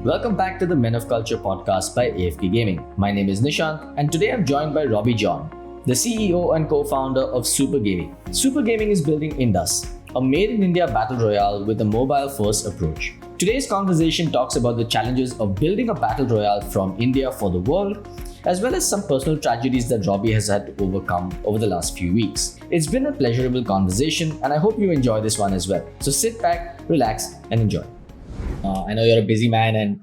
Welcome back to the Men of Culture podcast by AFK Gaming. My name is Nishant, and today I'm joined by Robbie John, the CEO and co-founder of Super Gaming. Super Gaming is building Indus, a made-in-India battle royale with a mobile-first approach. Today's conversation talks about the challenges of building a battle royale from India for the world, as well as some personal tragedies that Robbie has had to overcome over the last few weeks. It's been a pleasurable conversation, and I hope you enjoy this one as well. So sit back, relax, and enjoy. I know you're a busy man, and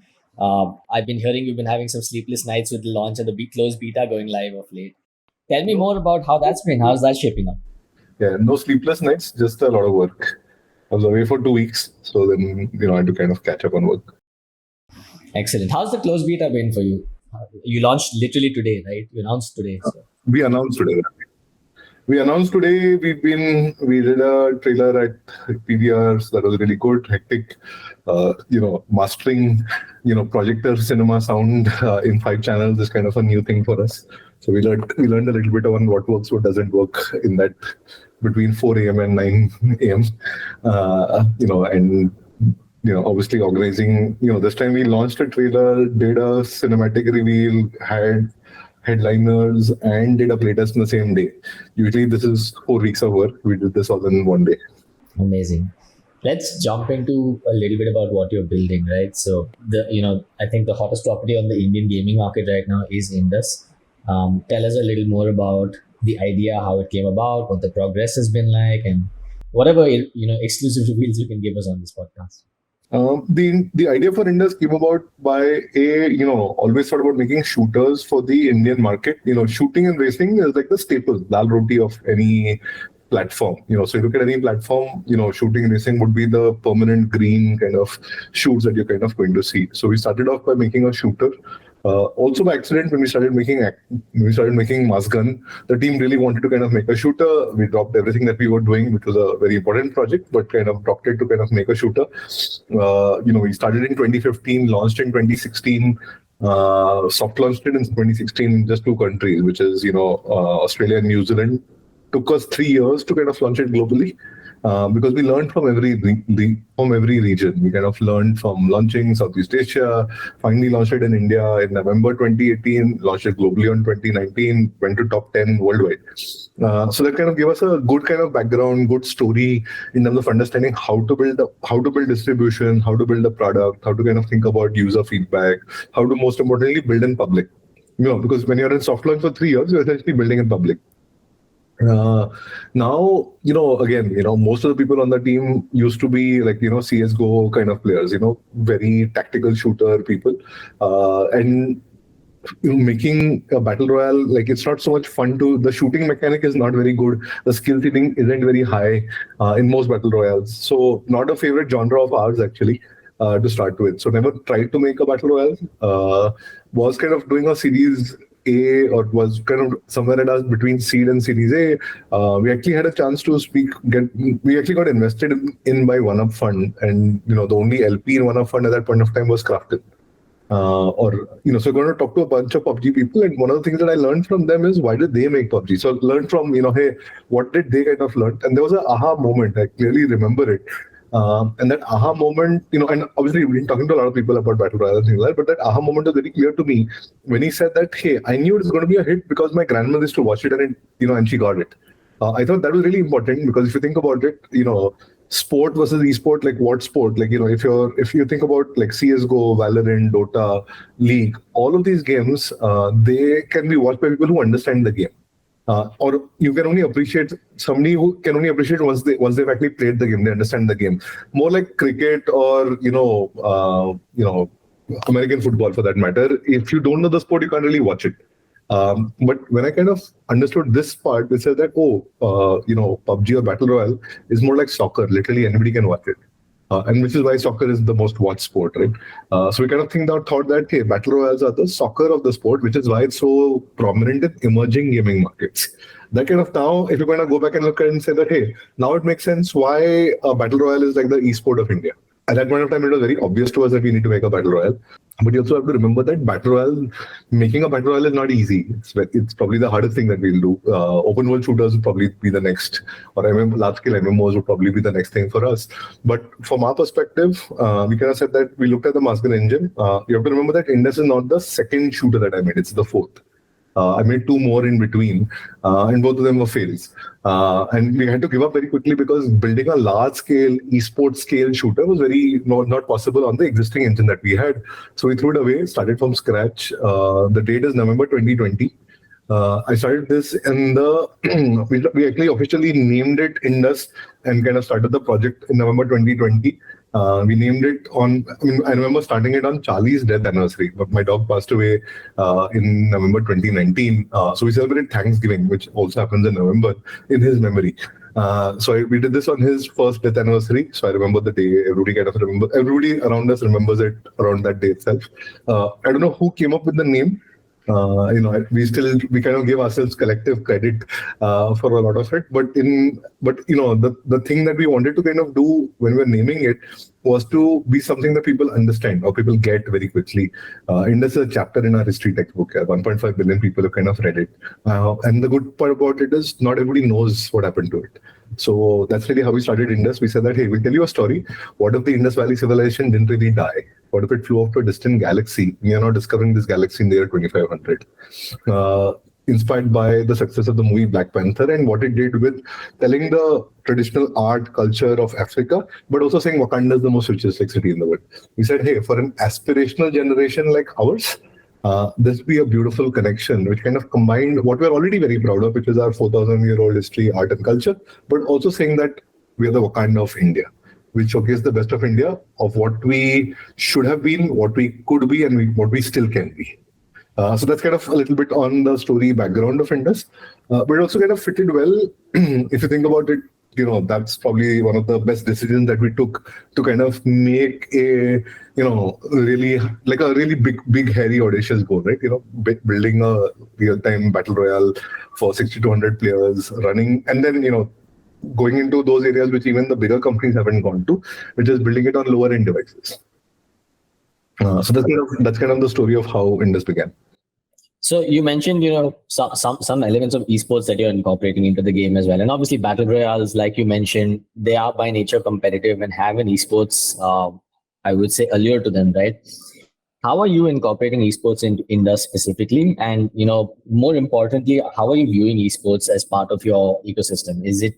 I've been hearing you've been having some sleepless nights with the launch and the closed beta going live of late. Tell me more about how that's been. How's that shaping up? Yeah, no sleepless nights, just a lot of work. I was away for 2 weeks, so then I had to kind of catch up on work. Excellent. How's the closed beta been for you? You launched literally today, right? You announced today. So. We announced today. We did a trailer at PVRs that was really good, hectic. Mastering, projector cinema sound in 5 channels is kind of a new thing for us. So we learned a little bit on what works, what doesn't work in that between 4 a.m. and 9 a.m. Obviously organizing. This time we launched a trailer, did a cinematic reveal, had headliners, and did a playtest in the same day. Usually this is 4 weeks of work. We did this all in one day. Amazing. Let's jump into a little bit about what you're building, right? So I think the hottest property on the Indian gaming market right now is Indus. Tell us a little more about the idea, how it came about, what the progress has been like, and whatever exclusive reveals you can give us on this podcast. The idea for Indus came about by always thought about making shooters for the Indian market. Shooting and racing is like the staple, dal roti of any platform. So you look at any platform, shooting and racing would be the permanent green kind of shoots that you're kind of going to see. So we started off by making a shooter. Also by accident, when we started making mass gun, the team really wanted to kind of make a shooter. We dropped everything that we were doing, which was a very important project, but kind of dropped it to kind of make a shooter. We started in 2015, launched in 2016, soft launched it in 2016 in just 2 countries, which is Australia and New Zealand. Took us 3 years to kind of launch it globally. Because we learned from every region. We kind of learned from launching Southeast Asia, finally launched it in India in November 2018, launched it globally on 2019, went to top 10 worldwide. So that kind of gave us a good kind of background, good story in terms of understanding how to build distribution, how to build a product, how to kind of think about user feedback, how to most importantly build in public. Because when you're in soft launch for 3 years, you're essentially building in public. Now, most of the people on the team used to be like, CSGO kind of players, very tactical shooter people. And making a battle royale, like it's not so much fun the shooting mechanic is not very good. The skill ceiling isn't very high in most battle royales. So not a favorite genre of ours actually. To start with. So never tried to make a battle royale. Was kind of doing a series A, or was kind of somewhere between seed and series A. We actually had a chance to we actually got invested in by One Up Fund, and the only LP in One Up Fund at that point of time was Crafted. So we're going to talk to a bunch of PUBG people, and one of the things that I learned from them is why did they make PUBG? So learn from hey, what did they kind of learn? And there was an aha moment. I clearly remember it. And that aha moment, and obviously we've been talking to a lot of people about Battle Royale and things like that, but that aha moment was very clear to me when he said that, hey, I knew it was going to be a hit because my grandmother used to watch it and and she got it. I thought that was really important because if you think about it, sport versus esport, like what sport? Like, if you think about like CSGO, Valorant, Dota, League, all of these games, they can be watched by people who understand the game. Or you can only appreciate somebody who can only appreciate once they've actually played the game, they understand the game. More like cricket or American football for that matter. If you don't know the sport, you can't really watch it. But when I kind of understood this part, they said that PUBG or Battle Royale is more like soccer. Literally anybody can watch it. And which is why soccer is the most watched sport, right? So we kind of thought that, hey, battle royales are the soccer of the sport, which is why it's so prominent in emerging gaming markets. That kind of now, if you're going to go back and look at it and say that, hey, now it makes sense why a battle royale is like the esport of India. At that point of time, it was very obvious to us that we need to make a battle royale. But you also have to remember that battle royale, making a battle royale is not easy. It's probably the hardest thing that we'll do. Open world shooters would probably be the next, or large scale MMOs would probably be the next thing for us. But from our perspective, we kind of said that we looked at the Master engine. You have to remember that Indus is not the second shooter that I made; it's the fourth. I made two more in between, and both of them were fails. And we had to give up very quickly because building a large-scale esports scale shooter was very not possible on the existing engine that we had. So we threw it away, started from scratch. The date is November 2020. I started this in the we actually officially named it Indus and kind of started the project in November 2020. We named it on, I remember starting it on Charlie's death anniversary, but my dog passed away in November 2019. So we celebrated Thanksgiving, which also happens in November, in his memory. We did this on his first death anniversary. So I remember the day. Everybody around us remembers it around that day itself. I don't know who came up with the name. We kind of give ourselves collective credit for a lot of it. But the thing that we wanted to kind of do when we were naming it was to be something that people understand or people get very quickly. Indus is a chapter in our history textbook. 1.5 billion people have kind of read it. And the good part about it is not everybody knows what happened to it. So that's really how we started Indus. We said that, hey, we'll tell you a story. What if the Indus Valley civilization didn't really die? What if it flew off to a distant galaxy? We are now discovering this galaxy in the year 2500. Inspired by the success of the movie Black Panther and what it did with telling the traditional art, culture of Africa, but also saying Wakanda is the most futuristic city in the world. We said, hey, for an aspirational generation like ours, this would be a beautiful connection which kind of combined what we're already very proud of, which is our 4,000-year-old history, art and culture, but also saying that we are the Wakanda of India. We showcase the best of India, of what we should have been, what we could be, and what we still can be. So that's kind of a little bit on the story background of Indus. But it also kind of fitted well. If you think about it, that's probably one of the best decisions that we took to kind of make a, really like a really big, hairy, audacious goal, right? Building a real-time battle royale for 60 to 100 players running, and then, going into those areas which even the bigger companies haven't gone to, which is building it on lower end devices. So that's kind of the story of how Indus began. So you mentioned, some elements of esports that you're incorporating into the game as well, and obviously battle royales, like you mentioned, they are by nature competitive and have an esports, I would say, allure to them, right? How are you incorporating esports into Indus specifically? And, more importantly, how are you viewing esports as part of your ecosystem? Is it,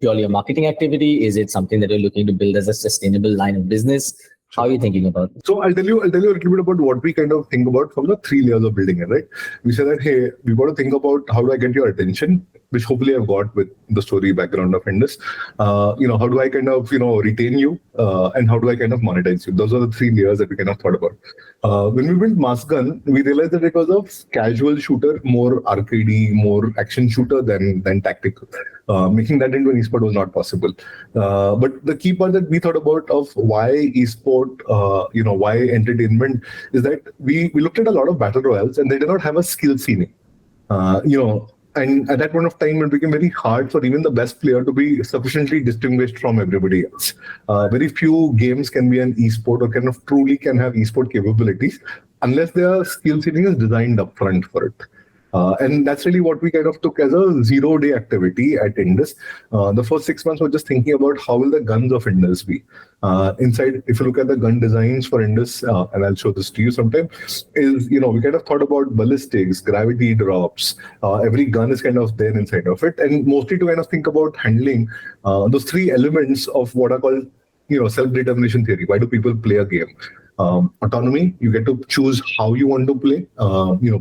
purely a marketing activity? Is it something that you're looking to build as a sustainable line of business? How are you thinking about it? So I'll tell you a little bit about what we kind of think about from the 3 layers of building it, right? We say that, hey, we've got to think about how do I get your attention, which hopefully I've got with the story background of Indus. How do I kind of, retain you? And how do I kind of monetize you? Those are the 3 layers that we kind of thought about. When we built Mask Gun, we realized that it was a casual shooter, more arcadey, more action shooter than tactical. Making that into an esport was not possible. But the key part that we thought about of why esport, why entertainment, is that we looked at a lot of battle royales and they did not have a skill ceiling. And at that point of time, it became very hard for even the best player to be sufficiently distinguished from everybody else. Very few games can be an esport or kind of truly can have esport capabilities unless their skill ceiling is designed upfront for it. And that's really what we kind of took as a 0-day activity at Indus. The first 6 months were just thinking about how will the guns of Indus be. Inside, if you look at the gun designs for Indus, and I'll show this to you sometime, is, we kind of thought about ballistics, gravity drops. Every gun is kind of there inside of it. And mostly to kind of think about handling those 3 elements of what are called, self-determination theory. Why do people play a game? Autonomy, you get to choose how you want to play.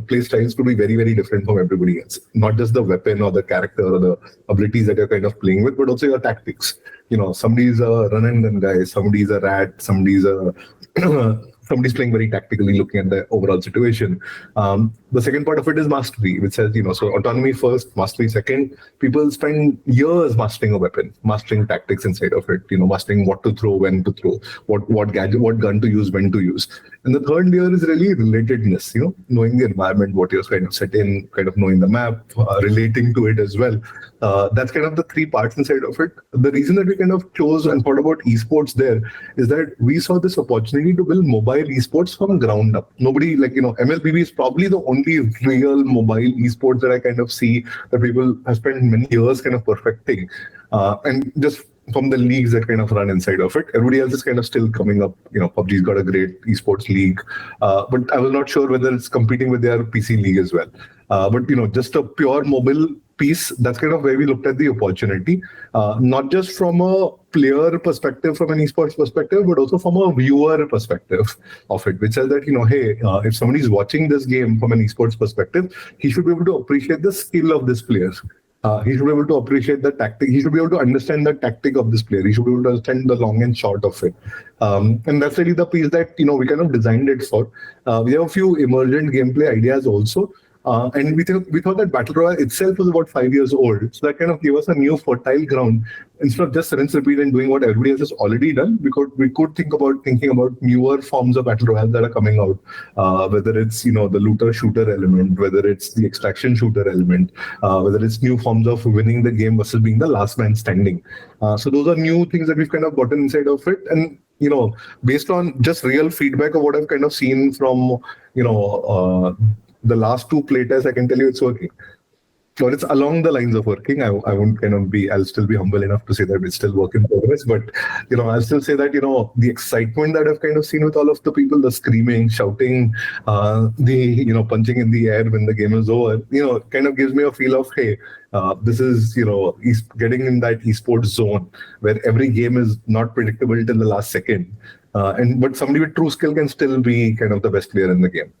Play styles could be very, very different from everybody else. Not just the weapon or the character or the abilities that you're kind of playing with, but also your tactics. Somebody's a run and gun guy, somebody's a rat, somebody's somebody's playing very tactically, looking at the overall situation. The second part of it is mastery, which says, so autonomy first, mastery second. People spend years mastering a weapon, mastering tactics inside of it, mastering what to throw, when to throw, what gadget, what gun to use, when to use. And the third layer is really relatedness, knowing the environment, what you're kind of set in, kind of knowing the map, relating to it as well. That's kind of the 3 parts inside of it. The reason that we kind of chose and thought about esports there is that we saw this opportunity to build mobile mobile esports from ground up. Nobody MLBB is probably the only real mobile esports that I kind of see that people have spent many years kind of perfecting, and just from the leagues that kind of run inside of it. Everybody else is kind of still coming up. PUBG's got a great esports league, but I was not sure whether it's competing with their PC league as well. But just a pure mobile piece, that's kind of where we looked at the opportunity, not just from a player perspective, from an esports perspective, but also from a viewer perspective of it, which says that, hey, if somebody is watching this game from an esports perspective, he should be able to appreciate the skill of this player. He should be able to appreciate the tactic. He should be able to understand the tactic of this player. He should be able to understand the long and short of it. And that's really the piece that, we kind of designed it for. We have a few emergent gameplay ideas also. And we thought that Battle Royale itself was about 5 years old. So that kind of gave us a new fertile ground. Instead of just rinse, repeat and doing what everybody else has already done, we could thinking about newer forms of Battle Royale that are coming out, whether it's, the looter shooter element, whether it's the extraction shooter element, whether it's new forms of winning the game versus being the last man standing. So those are new things that we've kind of gotten inside of it. And, based on just real feedback of what I've kind of seen from, the last 2 playtests, I can tell you it's working. Or it's along the lines of working. I won't kind of I'll still be humble enough to say that it's still work in progress. But, I'll still say that, the excitement that I've kind of seen with all of the people, the screaming, shouting, the, punching in the air when the game is over, kind of gives me a feel of, hey, this is, getting in that esports zone where every game is not predictable till the last second. But somebody with true skill can still be kind of the best player in the game.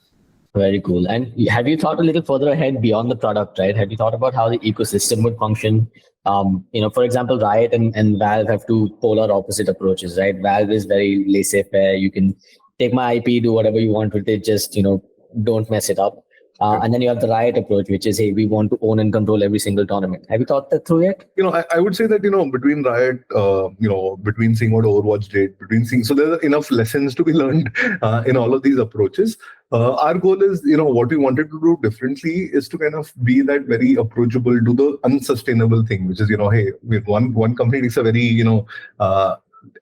Very cool. And have you thought a little further ahead beyond the product, right? Have you thought about how the ecosystem would function? For example, Riot and Valve have 2 polar opposite approaches, right? Valve is very laissez-faire. You can take my IP, do whatever you want with it, just, don't mess it up. And then you have the Riot approach, which is, hey, we want to own and control every single tournament. Have you thought that through yet? I would say that, between Riot, between seeing what Overwatch did, so there are enough lessons to be learned in all of these approaches. Our goal is, what we wanted to do differently is to kind of be that very approachable, do the unsustainable thing, which is, hey, with one company, it's a very,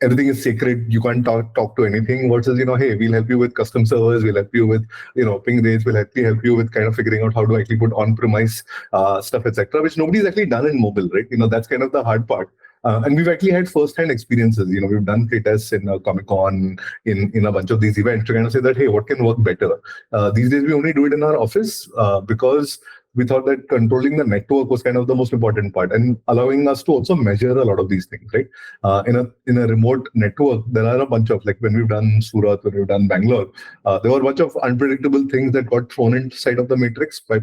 everything is sacred. You can't talk to anything. Versus, hey, we'll help you with custom servers. We'll help you with, ping rates. We'll help you with kind of figuring out how to actually put on-premise stuff, etc., which nobody's actually done in mobile, right? That's kind of the hard part. And we've actually had first-hand experiences. We've done playtests in Comic-Con, in a bunch of these events to kind of say that, hey, what can work better? These days, we only do it in our office because we thought that controlling the network was kind of the most important part and allowing us to also measure a lot of these things, right? In a remote network, there are a bunch of, like when we've done Surat, when we've done Bangalore, there were a bunch of unpredictable things that got thrown inside of the matrix by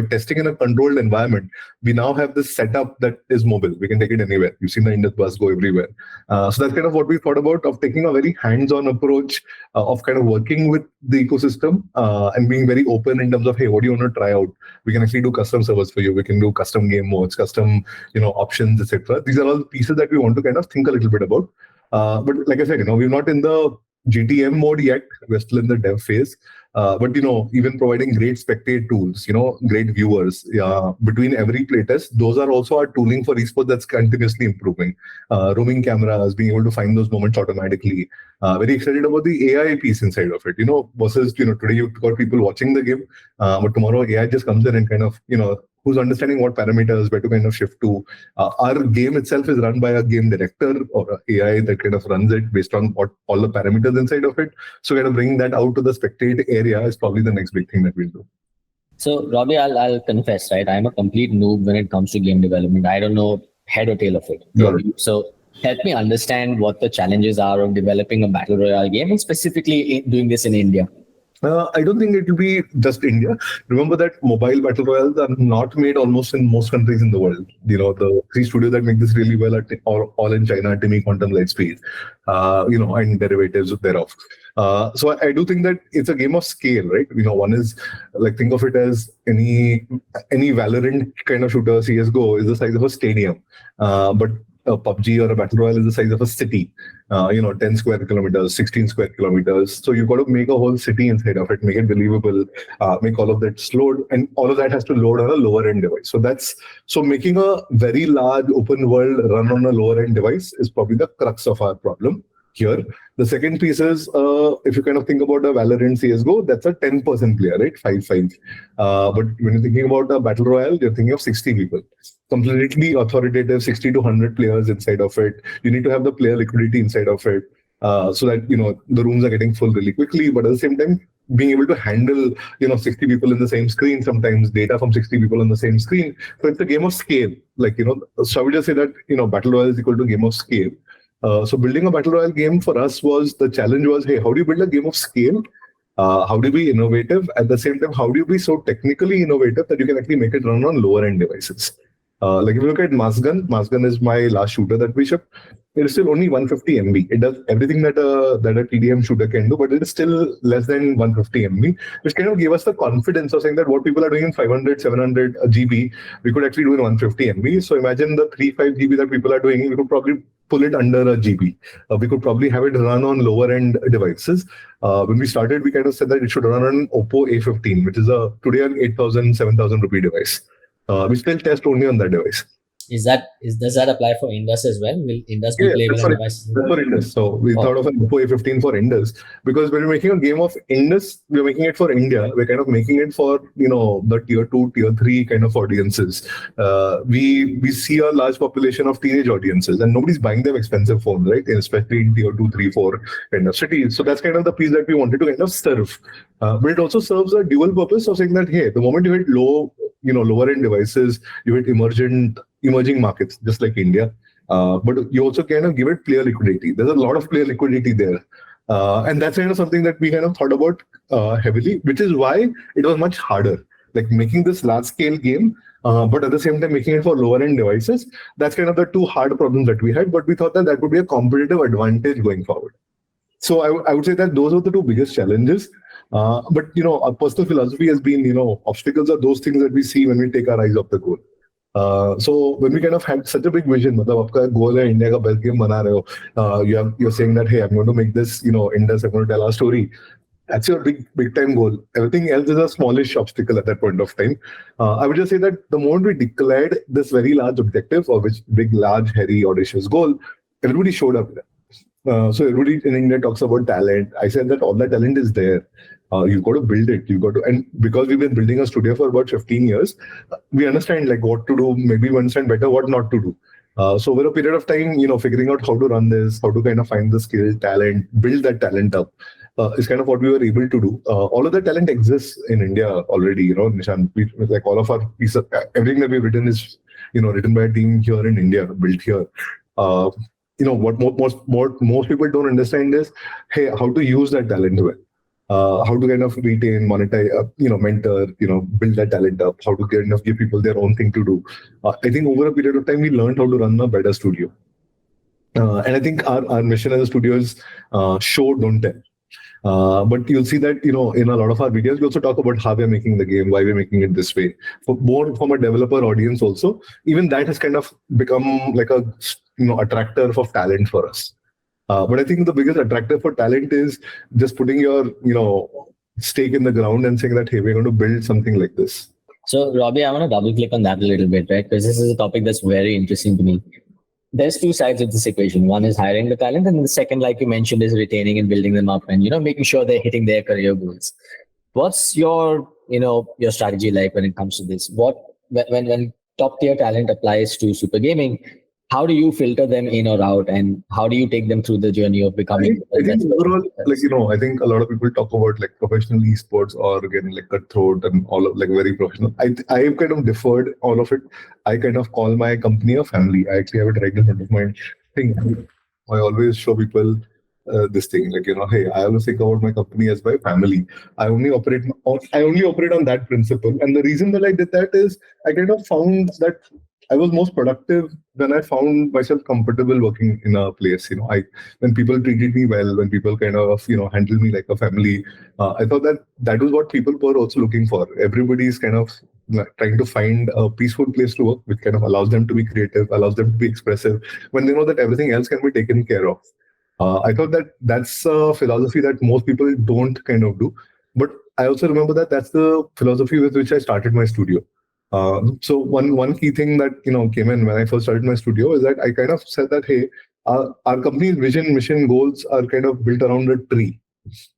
testing in a controlled environment. We now have this setup that is mobile. We can take it anywhere. You've seen the Indus bus go everywhere. So that's kind of what we thought about, of taking a very hands-on approach of kind of working with the ecosystem and being very open in terms of, hey, what do you want to try out? We can actually do custom servers for you. We can do custom game modes, custom, options, etc. These are all pieces that we want to kind of think a little bit about. But like I said, we're not in the GTM mode yet. We're still in the dev phase. But even providing great spectate tools, great viewers between every playtest, those are also our tooling for esports that's continuously improving. Roaming cameras, being able to find those moments automatically. Very excited about the AI piece inside of it. Versus today you've got people watching the game, but tomorrow AI just comes in and kind of who's understanding what parameters, where to kind of shift to. Our game itself is run by a game director or AI that kind of runs it based on what all the parameters inside of it. So kind of bringing that out to the spectate area is probably the next big thing that we'll do. So, Robbie, I'll confess, right? I'm a complete noob when it comes to game development. I don't know head or tail of it. Right. So help me understand what the challenges are of developing a Battle Royale game, and specifically doing this in India. I don't think it will be just India. Remember that mobile battle royales are not made almost in most countries in the world. The 3 studios that make this really well are all in China, Timmy, Quantum, Lightspeed, and derivatives thereof. So I do think that it's a game of scale, right? One is like, think of it as any Valorant kind of shooter, CSGO is the size of a stadium. But a PUBG or a Battle Royale is the size of a city, 10 square kilometers, 16 square kilometers. So you've got to make a whole city inside of it, make it believable, make all of that load, and all of that has to load on a lower end device. So making a very large open world run on a lower end device is probably the crux of our problem. here. The second piece is, if you kind of think about a Valorant CSGO, that's a 10% player, right? 5-5. But when you're thinking about a Battle Royale, you're thinking of 60 people. Completely authoritative, 60 to 100 players inside of it. You need to have the player liquidity inside of it. So that the rooms are getting full really quickly, but at the same time being able to handle 60 people in the same screen, sometimes data from 60 people on the same screen. So it's a game of scale. So I would just say that Battle Royale is equal to game of scale. So building a Battle Royale game for us was, the challenge was, hey, how do you build a game of scale? How do you be innovative? At the same time, how do you be so technically innovative that you can actually make it run on lower end devices? If you look at Mass Gun is my last shooter that we shipped. It is still only 150 MB. It does everything that a TDM shooter can do, but it is still less than 150 MB, which kind of gave us the confidence of saying that what people are doing in 500, 700 GB, we could actually do in 150 MB. So imagine the 3-5 GB that people are doing, we could probably pull it under a GB. We could probably have it run on lower end devices. When we started, we kind of said that it should run on an Oppo A15, which is today an 8,000, 7,000 rupee device. We still test only on that device. Does that apply for Indus as well? Will Indus be playable on devices? That's for Indus. So we thought of an Oppo A15 for Indus, because when we're making a game of Indus, we're making it for India. We're kind of making it for the tier 2, tier 3 kind of audiences. We see a large population of teenage audiences, and nobody's buying them expensive phones, right? Especially in tier 2, 3, 4 kind of cities. So that's kind of the piece that we wanted to kind of serve. But it also serves a dual purpose of saying that, hey, the moment you hit lower end devices, you hit emerging markets, just like India. But you also kind of give it player liquidity. There's a lot of player liquidity there. And that's kind of something that we kind of thought about heavily, which is why it was much harder. Like making this large scale game, but at the same time making it for lower end devices. That's kind of the two hard problems that we had, but we thought that would be a competitive advantage going forward. So I would say that those are the two biggest challenges. But our personal philosophy has been, obstacles are those things that we see when we take our eyes off the goal. So when we kind of had such a big vision, aapka goal hai India ka best game bana rahe ho, you're saying that, hey, I'm going to make this, Indus, I'm going to tell our story. That's your big time goal. Everything else is a smallish obstacle at that point of time. I would just say that the moment we declared this very large objective, or which big, large, hairy, audacious goal, everybody showed up. So everybody in India talks about talent. I said that all that talent is there. You've got to build it. And because we've been building a studio for about 15 years, we understand like what to do. Maybe we understand better what not to do. So over a period of time, figuring out how to run this, how to kind of find the skill, talent, build that talent up, is kind of what we were able to do. All of the talent exists in India already. Nishan, like all of our pieces, everything that we've written is, written by a team here in India, built here. What most people don't understand is, hey, how to use that talent well, how to kind of retain, monetize, mentor, build that talent up, how to kind of give people their own thing to do. I think over a period of time, we learned how to run a better studio. And I think our mission as a studio is show, don't tell. But you'll see that, in a lot of our videos, we also talk about how we're making the game, why we're making it this way. For more from a developer audience also, even that has kind of become like a, attractor of talent for us. But I think the biggest attractor for talent is just putting your, stake in the ground and saying that, hey, we're going to build something like this. So, Robbie, I want to double click on that a little bit, right? Because this is a topic that's very interesting to me. There's two sides of this equation. One is hiring the talent, and the second, like you mentioned, is retaining and building them up and, making sure they're hitting their career goals. What's your, your strategy like when it comes to this? When top tier talent applies to super gaming, how do you filter them in or out, and how do you take them through the journey of becoming? I think overall, I think a lot of people talk about like professional esports or getting like cutthroat and all of like very professional. I've kind of deferred all of it. I kind of call my company a family. I actually have it right in front of my thing. I always show people this thing, like, hey, I always think about my company as my family. I only operate on that principle. And the reason that I did that is I kind of found that I was most productive when I found myself comfortable working in a place. When people treated me well, when people kind of, handled me like a family, I thought that was what people were also looking for. Everybody's kind of trying to find a peaceful place to work, which kind of allows them to be creative, allows them to be expressive, when they know that everything else can be taken care of. I thought that that's a philosophy that most people don't kind of do. But I also remember that that's the philosophy with which I started my studio. So one key thing that came in when I first started my studio is that I kind of said that, hey, our company's vision, mission, goals are kind of built around a tree.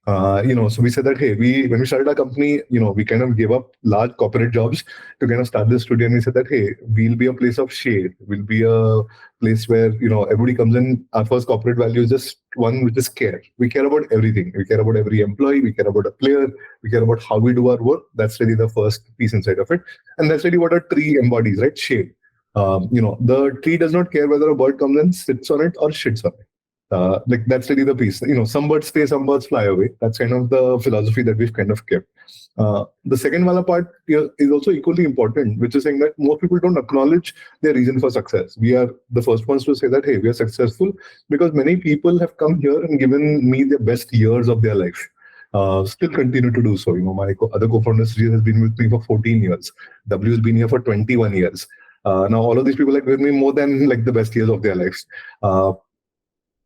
So we said that, hey, when we started our company, we kind of gave up large corporate jobs to kind of start this studio, and we said that, hey, we'll be a place of shade. We'll be a place where everybody comes in. Our first corporate value is just one, which is care. We care about everything. We care about every employee. We care about a player. We care about how we do our work. That's really the first piece inside of it, and that's really what a tree embodies, right? Shade. The tree does not care whether a bird comes and sits on it or shits on it. Like that's really the piece. Some birds stay, some birds fly away. That's kind of the philosophy that we've kind of kept. The second wala part is also equally important, which is saying that most people don't acknowledge their reason for success. We are the first ones to say that, hey, we are successful because many people have come here and given me the best years of their life. Still continue to do so. My other co-founder Sri has been with me for 14 years. W has been here for 21 years. Now all of these people have given me more than like the best years of their lives.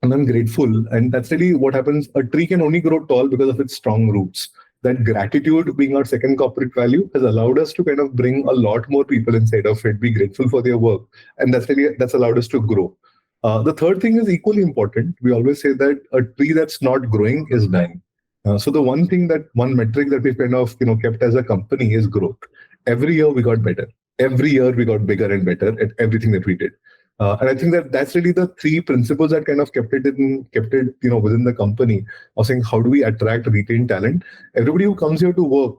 And I'm grateful. And that's really what happens. A tree can only grow tall because of its strong roots. That gratitude being our second corporate value has allowed us to kind of bring a lot more people inside of it, be grateful for their work. And that's allowed us to grow. The third thing is equally important. We always say that a tree that's not growing is dying. So the one metric that we've kind of kept as a company is growth. Every year we got better. Every year we got bigger and better at everything that we did. And I think that's really the three principles that kind of kept it within the company of saying, how do we attract, retain talent? Everybody who comes here to work,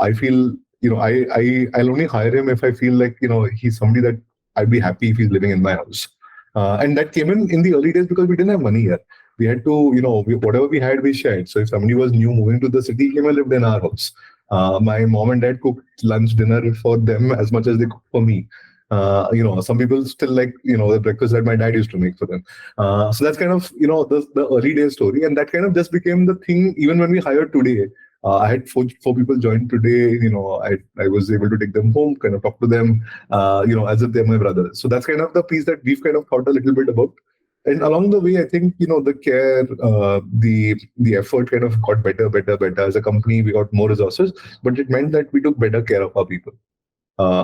I feel, I'll only hire him if I feel like, he's somebody that I'd be happy if he's living in my house. And that came in the early days because we didn't have money here. We had to, whatever we had, we shared. So if somebody was new moving to the city, he came and lived in our house. My mom and dad cooked lunch, dinner for them as much as they cooked for me. Some people still like, the breakfast that my dad used to make for them. So that's kind of, the early days story. And that kind of just became the thing, even when we hired today. I had four people join today. I was able to take them home, kind of talk to them, as if they're my brothers. So that's kind of the piece that we've kind of thought a little bit about. And along the way, I think, the care, the effort kind of got better. As a company, we got more resources, but it meant that we took better care of our people.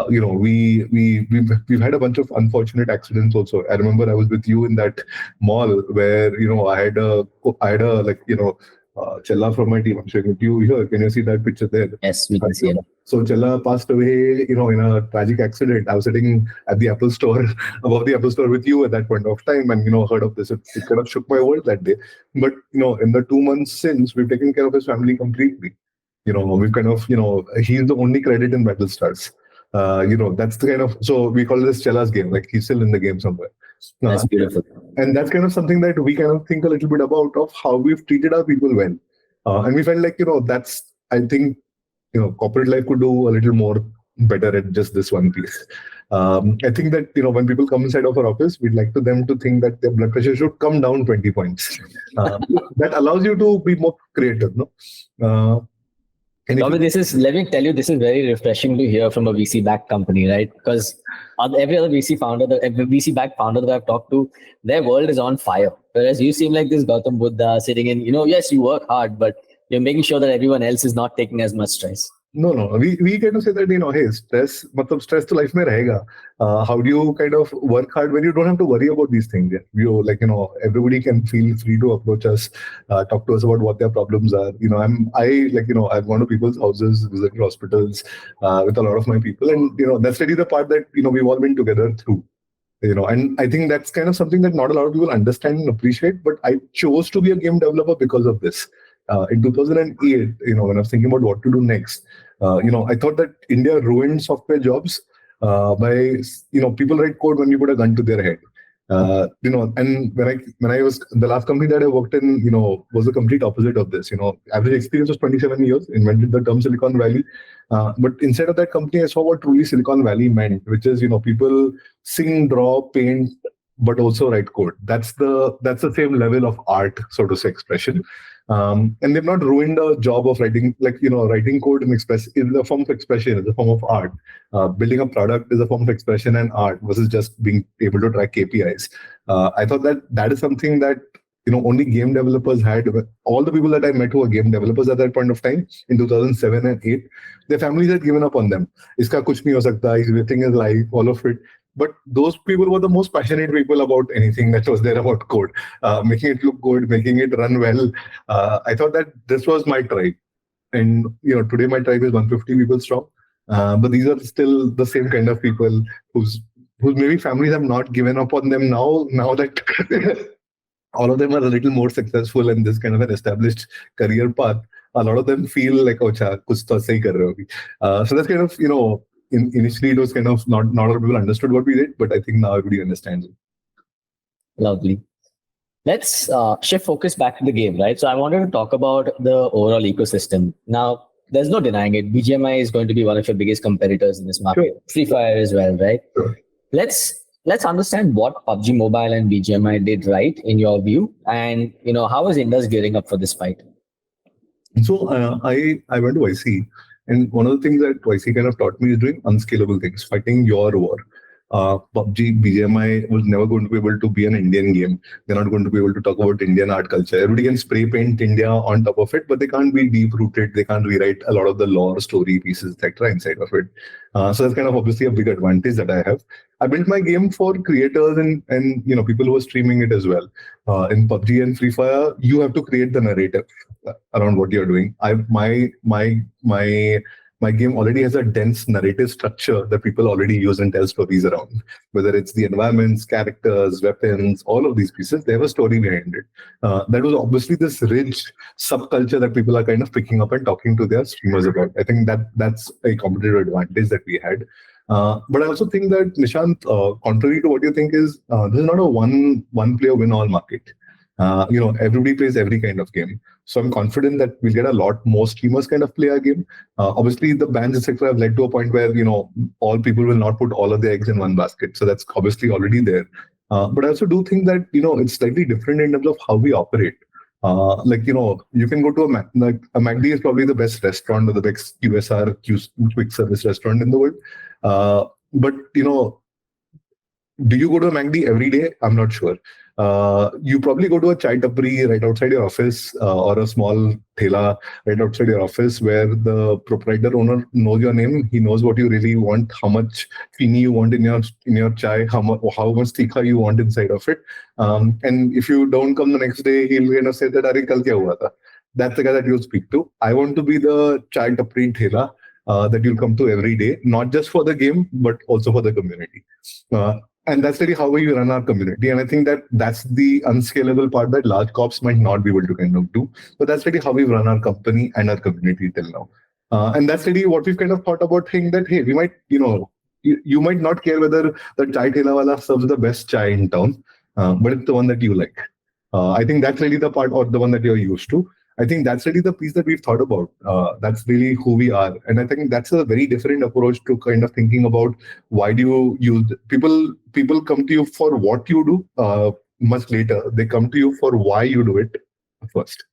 We've had a bunch of unfortunate accidents also. I remember I was with you in that mall where, I had a Chella from my team. I'm showing it to you here. Can you see that picture there? Yes, we can see it. So Chella passed away, in a tragic accident. I was sitting at the Apple store, above the Apple store with you at that point of time, and heard of this. It kind of shook my world that day. But in the 2 months since, we've taken care of his family completely. We've kind of, he's the only credit in Battle Stars. That's the kind of, so we call this Chella's game, like he's still in the game somewhere. That's beautiful. And that's kind of something that we kind of think a little bit about of how we've treated our people well. And we felt like, that's, I think, corporate life could do a little more better at just this one piece. I think that, when people come inside of our office, we'd like them to think that their blood pressure should come down 20 points. That allows you to be more creative, no? Robby, let me tell you, this is very refreshing to hear from a VC-backed company, right? Because every other every VC-backed founder that I've talked to, their world is on fire. Whereas you seem like this Gautam Buddha sitting in, yes, you work hard, but you're making sure that everyone else is not taking as much stress. No. We kind of say that, hey, stress to life mein rahega. How do you kind of work hard when you don't have to worry about these things? Yeah? Everybody can feel free to approach us, talk to us about what their problems are. I've gone to people's houses, visited hospitals with a lot of my people. And, that's really the part that, we've all been together through. And I think that's kind of something that not a lot of people understand and appreciate. But I chose to be a game developer because of this. In 2008, when I was thinking about what to do next, I thought that India ruined software jobs by, people write code when you put a gun to their head. And when I was, the last company that I worked in, was the complete opposite of this. Average experience was 27 years, invented the term Silicon Valley. But inside of that company, I saw what truly Silicon Valley meant, which is, people sing, draw, paint, but also write code. That's the same level of art, so to say, expression. And they've not ruined the job of writing, writing code and express is a form of expression, is a form of art. Building a product is a form of expression and art versus just being able to track KPIs. I thought that is something that, only game developers had. All the people that I met who were game developers at that point of time in 2007 and 8, their families had given up on them. Iska kuch nahi ho sakta, everything is life, all of it. But those people were the most passionate people about anything that was there about code, making it look good, making it run well. I thought that this was my tribe. And today my tribe is 150 people strong. But these are still the same kind of people whose maybe families have not given up on them now. Now that all of them are a little more successful in this kind of an established career path, a lot of them feel like, oh, cha, kuch to sahi kar rahe ho abhi. So that's kind of, initially it was kind of not a lot of people understood what we did, but I think now everybody understands it. Lovely. Let's shift focus back to the game, right? So I wanted to talk about the overall ecosystem. Now, there's no denying it. BGMI is going to be one of your biggest competitors in this market. Sure. Free Fire as well, right? Sure. Let's understand what PUBG Mobile and BGMI did right in your view, and how is Indus gearing up for this fight? So I went to YC, and one of the things that YC kind of taught me is doing unscalable things, fighting your war. PUBG, BGMI was never going to be able to be an Indian game. They're not going to be able to talk about Indian art culture. Everybody can spray paint India on top of it, but they can't be deep rooted. They can't rewrite a lot of the lore, story pieces, etc. inside of it. So that's kind of obviously a big advantage that I have. I built my game for creators and people who are streaming it as well. In PUBG and Free Fire, you have to create the narrative around what you're doing. My game already has a dense narrative structure that people already use and tell stories around. Whether it's the environments, characters, weapons, all of these pieces, they have a story behind it. That was obviously this rich subculture that people are kind of picking up and talking to their streamers about. I think that's a competitive advantage that we had. But I also think that, Nishant, contrary to what you think, is this is not a one player win all market. Everybody plays every kind of game. So I'm confident that we'll get a lot more streamers kind of play our game. Obviously, the bans, etc., have led to a point where, all people will not put all of their eggs in one basket. So that's obviously already there. But I also do think that, it's slightly different in terms of how we operate. You can go to a McD is probably the best restaurant or the best QSR, quick service restaurant in the world. But, do you go to a McD every day? I'm not sure. You probably go to a chai tapri right outside your office or a small thela right outside your office where the proprietor owner knows your name. He knows what you really want, how much chini you want in your chai, how much tikha you want inside of it. And if you don't come the next day, he'll kind of say that, "Arey, kal kya hua tha?" That's the guy that you'll speak to. I want to be the chai tapri thela that you'll come to every day, not just for the game, but also for the community. And that's really how we run our community. And I think that's the unscalable part that large corps might not be able to kind of do. But that's really how we run our company and our community till now. And that's really what we've kind of thought about, saying that, hey, we might, you might not care whether the chai thela wala serves the best chai in town, but it's the one that you like. I think that's really the part, or the one that you're used to. I think that's really the piece that we've thought about. That's really who we are. And I think that's a very different approach to kind of thinking about why do you use people come to you for what you do much later. They come to you for why you do it first.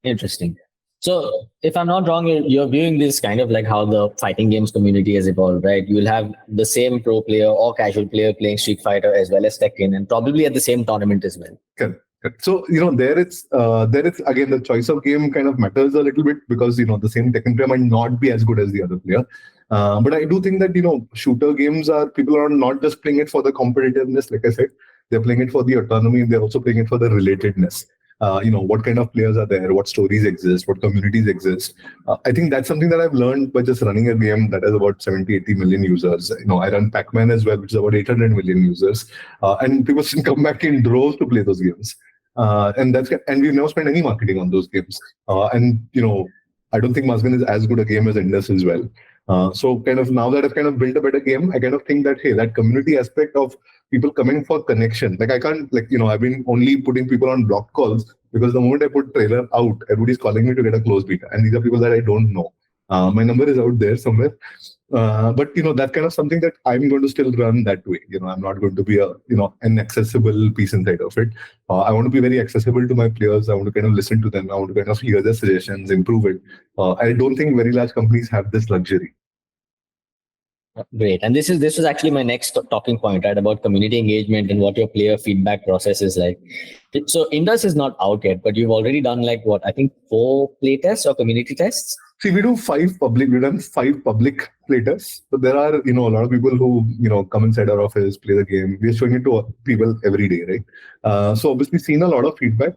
Interesting. So if I'm not wrong, you're viewing this kind of like how the fighting games community has evolved, right? You'll have the same pro player or casual player playing Street Fighter as well as Tekken, and probably at the same tournament as well. Correct. So, there it's again, the choice of game kind of matters a little bit because, the same Tekken player might not be as good as the other player. But I do think that, shooter games people are not just playing it for the competitiveness, like I said, they're playing it for the autonomy. They're also playing it for the relatedness. What kind of players are there, what stories exist, what communities exist. I think that's something that I've learned by just running a game that has about 70, 80 million users. I run Pac-Man as well, which is about 800 million users. And people still come back in droves to play those games. And we've never spent any marketing on those games. I don't think Mazgan is as good a game as Indus as well. So kind of now that I've kind of built a better game, I kind of think that, hey, that community aspect of people coming for connection, like I can't, I've been only putting people on block calls because the moment I put trailer out, everybody's calling me to get a closed beta. And these are people that I don't know. My number is out there somewhere. But that's kind of something that I'm going to still run that way. I'm not going to be an accessible piece inside of it. I want to be very accessible to my players. I want to kind of listen to them. I want to kind of hear their suggestions, improve it. I don't think very large companies have this luxury. Great. And this was actually my next talking point, right, about community engagement and what your player feedback process is like. So Indus is not out yet, but you've already done 4 play tests or community tests? See, we do 5 public. We've done 5 public playtests, but there are, a lot of people who, come inside our office, play the game. We're showing it to people every day, right? So obviously seen a lot of feedback.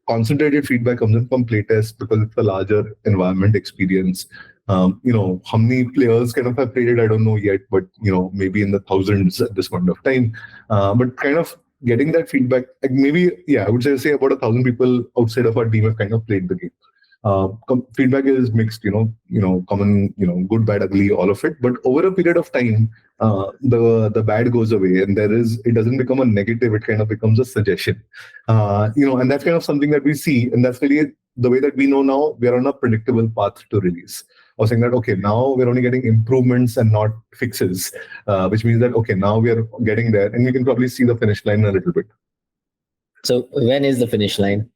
Concentrated feedback comes in from playtests because it's a larger environment experience. How many players kind of have played it, I don't know yet, but, maybe in the thousands at this point of time. But kind of getting that feedback, like maybe, I would say about 1,000 people outside of our team have kind of played the game. Feedback is mixed, common, good, bad, ugly, all of it. But over a period of time, the bad goes away, and it doesn't become a negative. It kind of becomes a suggestion, and that's kind of something that we see, and that's really the way that we know now we are on a predictable path to release. I was saying that okay, now we're only getting improvements and not fixes, which means that okay, now we are getting there, and we can probably see the finish line a little bit. So when is the finish line?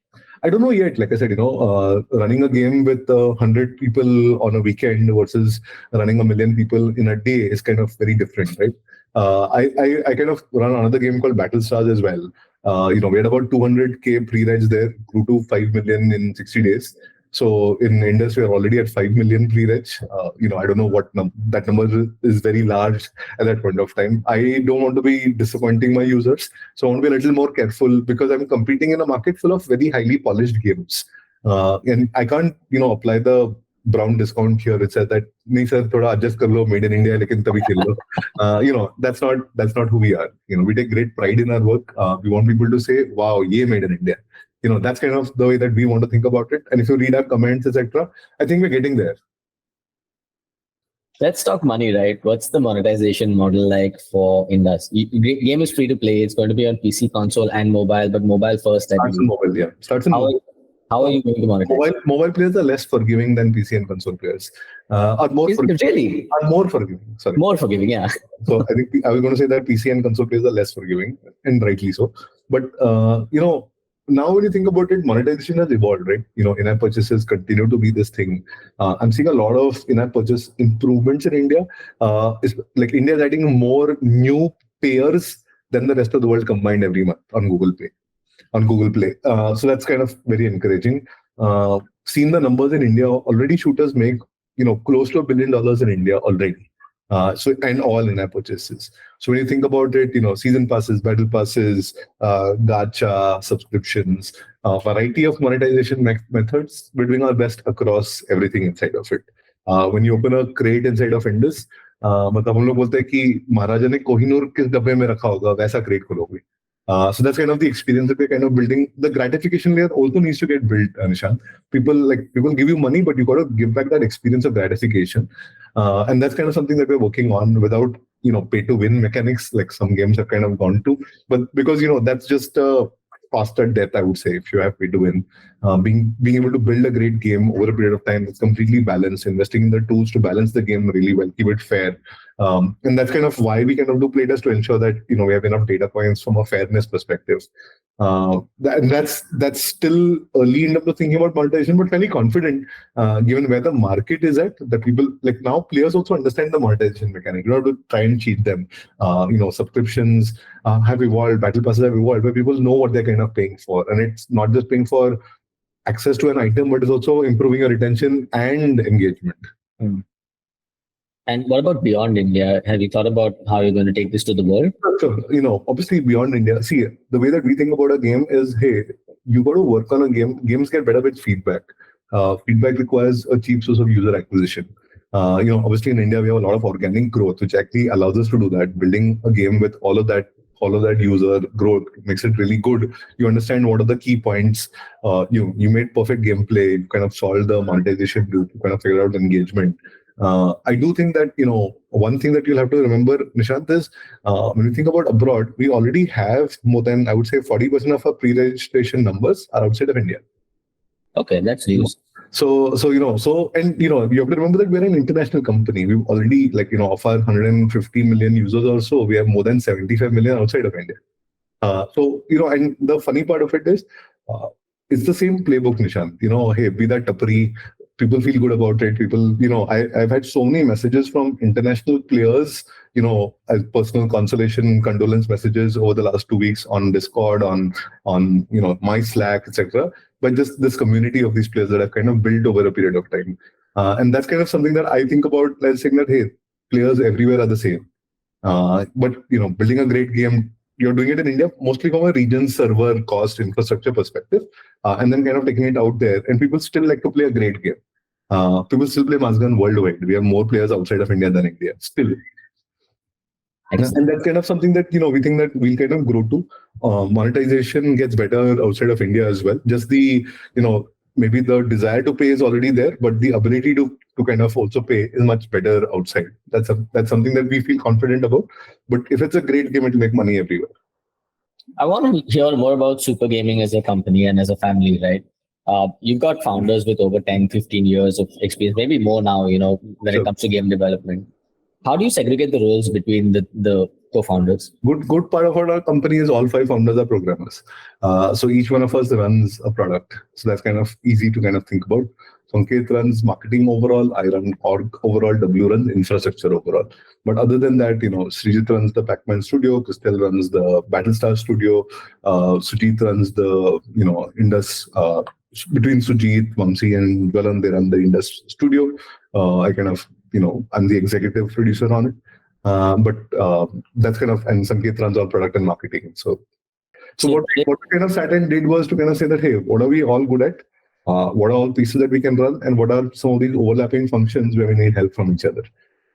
I don't know yet. Like I said, running a game with 100 people on a weekend versus running 1 million people in a day is kind of very different, right? I kind of run another game called Battle Stars as well. We had about 200K pre-regs there, grew to 5 million in 60 days. So in Indus, we are already at 5 million pre-reg. I don't know what that number is very large at that point of time. I don't want to be disappointing my users. So I want to be a little more careful because I'm competing in a market full of very highly polished games. And I can't, apply the brown discount here. It says that, nahi sir, thoda adjust kar lo, made in India, lekin tabhi khel lo. That's not who we are. We take great pride in our work. We want people to say, wow, ye made in India. That's kind of the way that we want to think about it. And if you read our comments, etc., I think we're getting there. Let's talk money, right? What's the monetization model like for Indus? Game is free to play. It's going to be on PC, console, and mobile, but mobile first. Starts in mobile, yeah. How are you going to monetize? Mobile players are less forgiving than PC and console players. Are more forgiving. Are more forgiving. Sorry. More forgiving, yeah. So I think I was going to say that PC and console players are less forgiving, and rightly so. But now when you think about it, monetization has evolved, right? In-app purchases continue to be this thing. I'm seeing a lot of in-app purchase improvements in India. Like India is adding more new payers than the rest of the world combined every month on Google Play. So that's kind of very encouraging. Seen the numbers in India already. Shooters make close to $1 billion in India already. And all in-app purchases. So when you think about it, season passes, battle passes, gacha, subscriptions, variety of monetization methods, we're doing our best across everything inside of it. When you open a crate inside of Indus, मतलब हम लोग बोलते हैं कि महाराजा ने कोहिनूर किस डब्बे में रखा होगा वैसा crate खोलोगे. So that's kind of the experience that we're kind of building. The gratification layer also needs to get built, Nishant. People give you money, but you got to give back that experience of gratification. And that's kind of something that we're working on without, pay to win mechanics like some games have kind of gone to. But because, that's just a faster death, I would say, if you have pay to win. Being able to build a great game over a period of time that's completely balanced, investing in the tools to balance the game really well, keep it fair. And that's kind of why we kind of do playtest to ensure that we have enough data points from a fairness perspective. That's still early in terms of thinking about monetization, but fairly confident given where the market is at. That people like now players also understand the monetization mechanic. You don't have to try and cheat them. Subscriptions have evolved, battle passes have evolved, where people know what they're kind of paying for, and it's not just paying for access to an item, but it's also improving your retention and engagement. And what about beyond India? Have you thought about how you're going to take this to the world? Sure. Obviously beyond India, see, the way that we think about a game is, hey, you got to work on a game. Games get better with feedback. Feedback requires a cheap source of user acquisition. Obviously in India, we have a lot of organic growth, which actually allows us to do that. Building a game with all of that user growth makes it really good. You understand what are the key points. You made perfect gameplay. You kind of solved the monetization loop. You kind of figured out engagement. I do think that, one thing that you'll have to remember, Nishant, is when you think about abroad, we already have more than, I would say, 40% of our pre-registration numbers are outside of India. Okay, that's news. So you have to remember that we're an international company. We've already, of our 150 million users or so, we have more than 75 million outside of India. And the funny part of it is, it's the same playbook, Nishant. Hey, be that tapari. People feel good about it. People, I've had so many messages from international players, as personal consolation, condolence messages over the last 2 weeks on Discord, on my Slack, etc. But just this community of these players that I've kind of built over a period of time. And that's kind of something that I think about, like saying that, hey, players everywhere are the same. But building a great game, you're doing it in India mostly from a region server cost infrastructure perspective, and then kind of taking it out there. And people still like to play a great game. People still play Mazgun worldwide. We have more players outside of India than India still. And that's kind of something that we think that we'll kind of grow to. Monetization gets better outside of India as well. Just the maybe the desire to pay is already there, but the ability to kind of also pay is much better outside. That's something that we feel confident about. But if it's a great game, it'll make money everywhere. I want to hear more about Super Gaming as a company and as a family, right? You've got founders with over 10, 15 years of experience, maybe more now, when it comes to game development. How do you segregate the roles between the co-founders? Good part of our company is all 5 founders are programmers. So each one of us runs a product. So that's kind of easy to kind of think about. Sanket runs marketing overall. I run org overall. W runs infrastructure overall. But other than that, Srijit runs the Pac-Man studio. Christel runs the Battlestar studio. Sujit runs the Indus. Between Sujit, Vamsi, and Galan, they run the Indus studio. I kind of I'm the executive producer on it. But that's kind of, and Sanket runs our product and marketing. So what we kind of sat and did was to kind of say that, hey, what are we all good at? What are all pieces that we can run? And what are some of these overlapping functions where we need help from each other?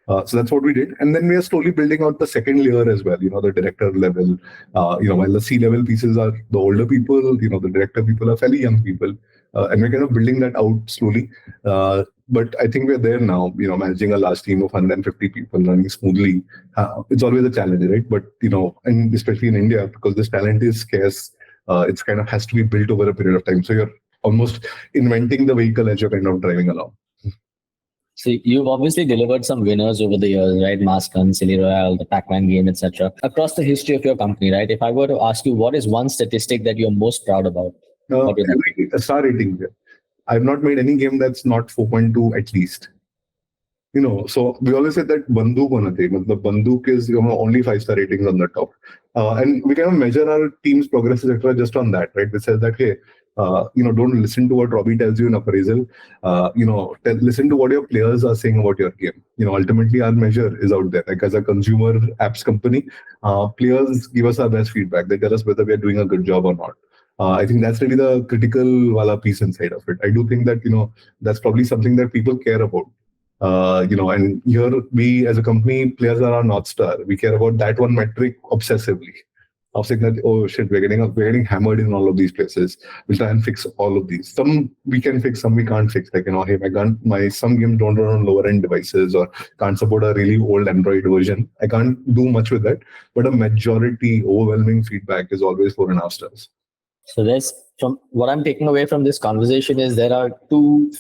So that's what we did. And then we are slowly building out the second layer as well, the director level. While the C-level pieces are the older people, the director people are fairly young people. And we're kind of building that out slowly. But I think we're there now, managing a large team of 150 people running smoothly. It's always a challenge, right? But, and especially in India, because this talent is scarce, it's kind of has to be built over a period of time. So you're almost inventing the vehicle as you're kind of driving along. So you've obviously delivered some winners over the years, right? Mascon, Silly Royale, the Pac-Man game, etc. Across the history of your company, right? If I were to ask you, what is one statistic that you're most proud about? A star rating. I've not made any game that's not 4.2 at least. So we always say that Banduk hona chahiye. The Banduk is only 5-star ratings on the top. And we kind of measure our team's progress, etc. just on that, right? It says that, hey, don't listen to what Robbie tells you in appraisal. Listen to what your players are saying about your game. Ultimately our measure is out there. Like as a consumer apps company, players give us our best feedback. They tell us whether we are doing a good job or not. I think that's really the critical wala piece inside of it. I do think that, that's probably something that people care about. And here we as a company, players are our North Star. We care about that one metric obsessively. Of saying that, oh shit, we're getting hammered in all of these places. We'll try and fix all of these. Some we can fix, some we can't fix. Like, hey, some games don't run on lower end devices or can't support a really old Android version. I can't do much with that. But a majority, overwhelming feedback is always 4.5 stars. So from what I'm taking away from this conversation is there are two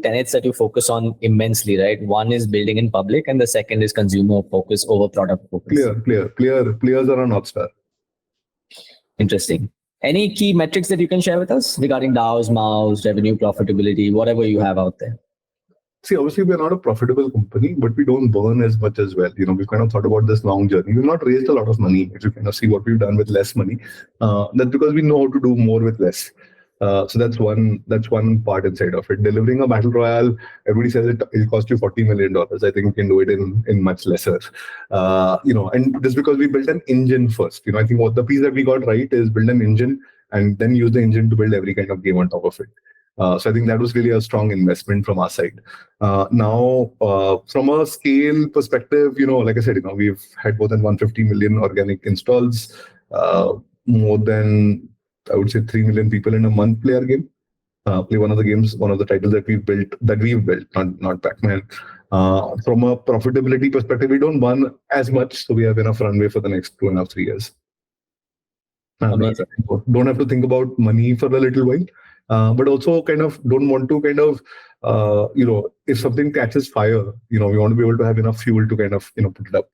tenets that you focus on immensely, right? One is building in public and the second is consumer focus over product focus. Players are a North Star. Interesting. Any key metrics that you can share with us regarding DAOs, MAUs, revenue, profitability, whatever you have out there? See, obviously, we're not a profitable company, but we don't burn as much as well. We've kind of thought about this long journey. We've not raised a lot of money. If you kind of see what we've done with less money, that's because we know how to do more with less. So that's one part inside of it. Delivering a battle royale, everybody says it'll cost you $40 million. I think we can do it in much lesser. And just because we built an engine first. I think what the piece that we got right is build an engine and then use the engine to build every kind of game on top of it. So I think that was really a strong investment from our side. Now, from a scale perspective, like I said, we've had more than 150 million organic installs, more than, I would say, 3 million people in a month play our game. Play one of the titles that we've built, not Pac-Man. From a profitability perspective, we don't burn as much, so we have enough runway for the next 2.5, 3 years. Don't have to think about money for a little while. But also kind of don't want to kind of, if something catches fire, we want to be able to have enough fuel to kind of, put it up.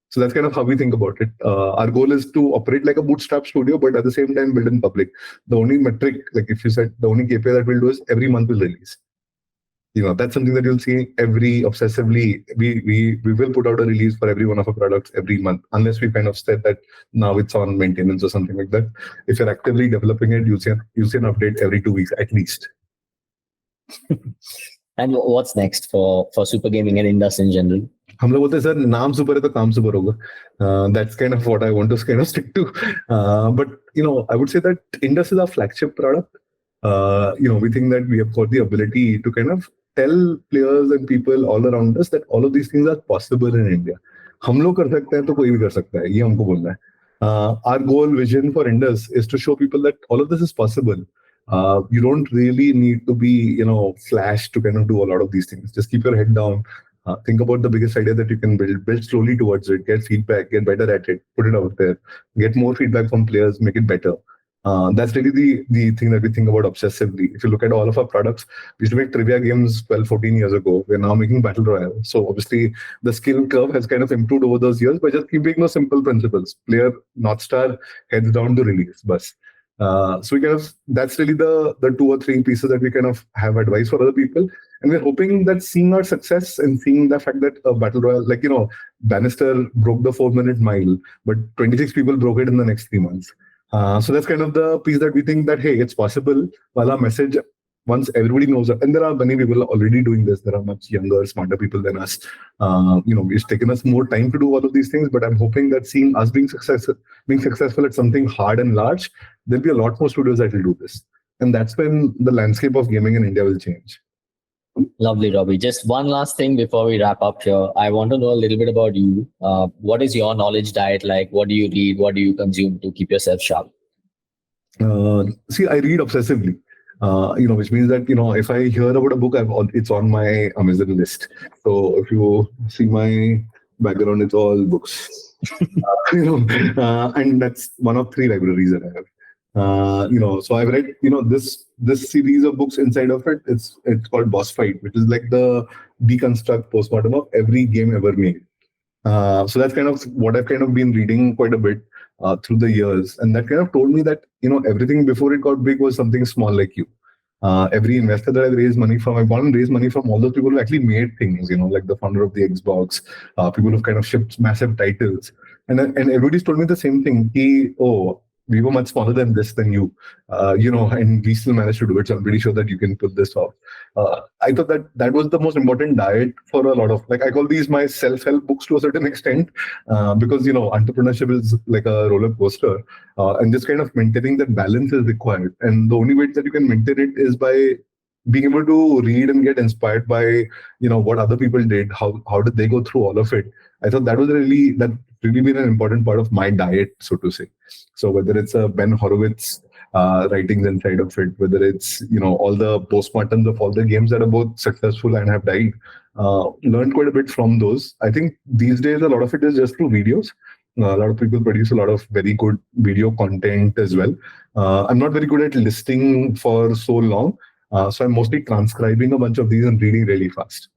So that's kind of how we think about it. Our goal is to operate like a bootstrap studio, but at the same time build in public. The only metric, like if you said, the only KPI that we'll do is every month we'll release. That's something that you'll see obsessively. We will put out a release for every one of our products every month, unless we kind of said that now it's on maintenance or something like that. If you're actively developing it, you see an update every 2 weeks at least. And what's next for Super Gaming and Indus in general? हम लोग बोलते हैं sir नाम super है तो काम super होगा. That's kind of what I want to kind of stick to. But I would say that Indus is our flagship product. We think that we have got the ability to kind of tell players and people all around us that all of these things are possible in India. हम लोग कर सकते हैं तो कोई भी कर सकता है, ये हमको बोलना है. Our goal vision for Indus is to show people that all of this is possible. You don't really need to be flash to kind of do a lot of these things. Just keep your head down. Think about the biggest idea that you can build slowly towards it, get feedback, get better at it, put it out there, get more feedback from players, make it better. That's really the thing that we think about obsessively. If you look at all of our products, we used to make trivia games 12, 14 years ago. We're now making Battle Royale. So obviously the skill curve has kind of improved over those years by just keeping those simple principles. Player, North Star, heads down to release. Bus. So we kind of, that's really the 2 or 3 pieces that we kind of have advice for other people. And we're hoping that seeing our success and seeing the fact that Battle Royale, like, Bannister broke the 4-minute mile, but 26 people broke it in the next 3 months. So that's kind of the piece that we think that, hey, it's possible. While our message, once everybody knows it, and there are many people already doing this, there are much younger, smarter people than us. It's taken us more time to do all of these things, but I'm hoping that seeing us being successful at something hard and large, there'll be a lot more studios that will do this. And that's when the landscape of gaming in India will change. Lovely, Robbie. Just one last thing before we wrap up here. I want to know a little bit about you. What is your knowledge diet like? What do you read? What do you consume to keep yourself sharp? See, I read obsessively. Which means that, if I hear about a book, it's on my Amazon list. So if you see my background, it's all books. And that's one of 3 libraries that I have. So I've read, this series of books inside of it. It's called Boss Fight, which is like the deconstruct postmortem of every game ever made. So that's kind of what I've kind of been reading quite a bit through the years, and that kind of told me that everything before it got big was something small like you. Every investor that I've raised money from, I've gone and raised money from all those people who actually made things, like the founder of the Xbox, people who've kind of shipped massive titles, and everybody's told me the same thing. We were much smaller than you, and we still managed to do it. So I'm pretty sure that you can pull this off. I thought that was the most important diet for a lot of, like, I call these my self-help books to a certain extent, because, entrepreneurship is like a roller coaster, and just kind of maintaining that balance is required. And the only way that you can maintain it is by being able to read and get inspired by, what other people did, how did they go through all of it. I thought that really been an important part of my diet, so to say. So whether it's a Ben Horowitz writings inside of it, whether it's all the postmortems of all the games that are both successful and have died, learned quite a bit from those. I think these days a lot of it is just through videos. A lot of people produce a lot of very good video content as well. I'm not very good at listening for so long, so I'm mostly transcribing a bunch of these and reading really fast.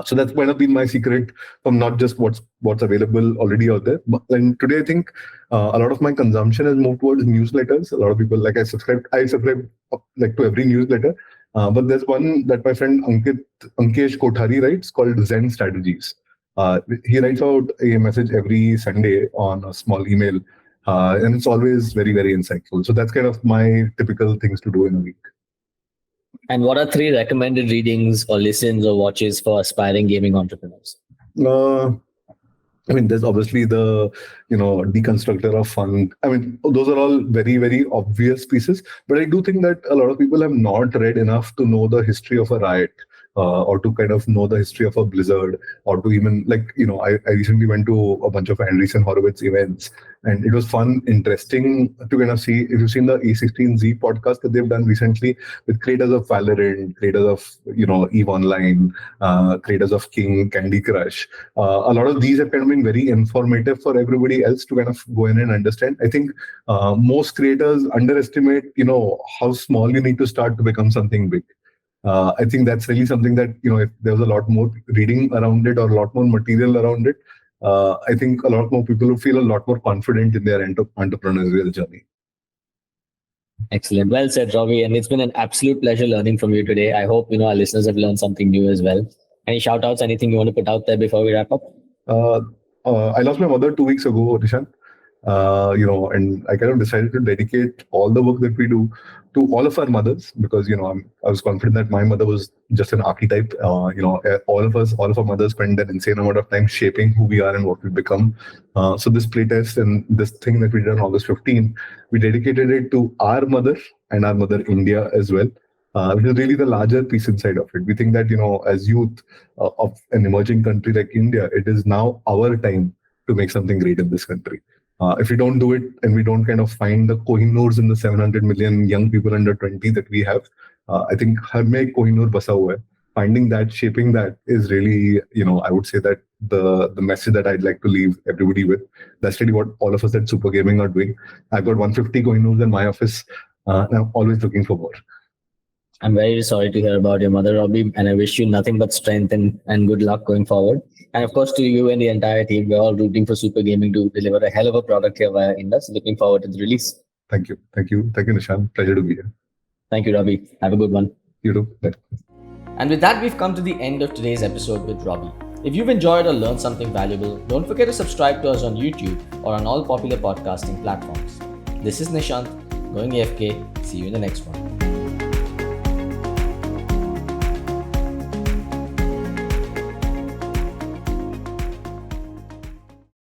So that's kind of been my secret from not just what's available already out there. And today, I think a lot of my consumption has moved towards newsletters. A lot of people, like, I subscribe like to every newsletter. But there's one that my friend Ankesh Kothari writes called Zen Strategies. He writes out a message every Sunday on a small email, and it's always very, very insightful. So that's kind of my typical things to do in a week. And what are 3 recommended readings or listens or watches for aspiring gaming entrepreneurs? There's obviously the, Deconstructor of Fun. Those are all very, very obvious pieces. But I do think that a lot of people have not read enough to know the history of a Riot, or to kind of know the history of a Blizzard, or to even, I recently went to a bunch of Andreessen Horowitz events, and it was fun, interesting to kind of see. If you've seen the A16Z podcast that they've done recently with creators of Valorant, creators of, EVE Online, creators of King, Candy Crush, a lot of these have kind of been very informative for everybody else to kind of go in and understand. I think most creators underestimate, how small you need to start to become something big. I think that's really something that, if there was a lot more reading around it or a lot more material around it, I think a lot more people would feel a lot more confident in their entrepreneurial journey. Excellent. Well said, Robbie. And it's been an absolute pleasure learning from you today. I hope, our listeners have learned something new as well. Any shout outs, anything you want to put out there before we wrap up? I lost my mother 2 weeks ago, Nishan. And I kind of decided to dedicate all the work that we do to all of our mothers, because I was confident that my mother was just an archetype. All of our mothers spend an insane amount of time shaping who we are and what we become. So this playtest and this thing that we did on August 15, we dedicated it to our mother and our mother India as well. Which is really the larger piece inside of it. We think that, as youth of an emerging country like India, it is now our time to make something great in this country. If we don't do it and we don't kind of find the Kohinoors in the 700 million young people under 20 that we have, I think har mein Kohinoor basa hua hai. Finding that, shaping that is really, I would say that the message that I'd like to leave everybody with. That's really what all of us at Super Gaming are doing. I've got 150 Kohinoors in my office, and I'm always looking for more. I'm very sorry to hear about your mother, Robbie, and I wish you nothing but strength and good luck going forward. And of course, to you and the entire team, we're all rooting for Super Gaming to deliver a hell of a product here via Indus. Looking forward to the release. Thank you. Nishan. Pleasure to be here. Thank you, Robbie. Have a good one. You too. Bye. And with that, we've come to the end of today's episode with Robbie. If you've enjoyed or learned something valuable, don't forget to subscribe to us on YouTube or on all popular podcasting platforms. This is Nishant, going AFK. See you in the next one.